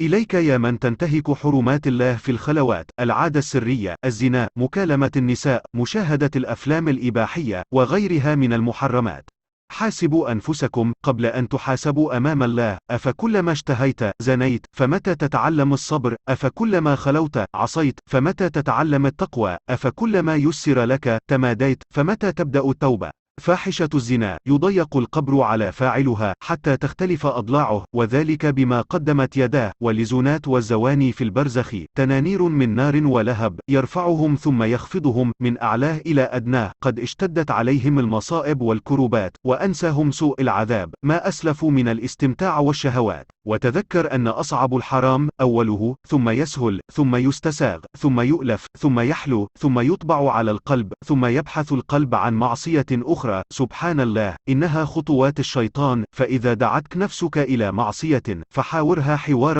إليك يا من تنتهك حرمات الله في الخلوات، العادة السرية، الزنا، مكالمة النساء، مشاهدة الأفلام الإباحية، وغيرها من المحرمات. حاسبوا أنفسكم قبل أن تحاسبوا أمام الله. أفكلما اشتهيت زنيت؟ فمتى تتعلم الصبر؟ أفكلما خلوت عصيت؟ فمتى تتعلم التقوى؟ أفكلما يسر لك تماديت؟ فمتى تبدأ التوبة؟ فاحشة الزنا يضيق القبر على فاعلها حتى تختلف أضلاعه، وذلك بما قدمت يداه. ولزنات والزواني في البرزخ تنانير من نار ولهب، يرفعهم ثم يخفضهم من أعلاه إلى أدناه. قد اشتدت عليهم المصائب والكربات، وأنساهم سوء العذاب ما أسلفوا من الاستمتاع والشهوات. وتذكر أن أصعب الحرام أوله، ثم يسهل، ثم يستساغ، ثم يؤلف، ثم يحلو، ثم يطبع على القلب، ثم يبحث القلب عن معصية أخرى. سبحان الله، إنها خطوات الشيطان. فإذا دعتك نفسك إلى معصية فحاورها حوار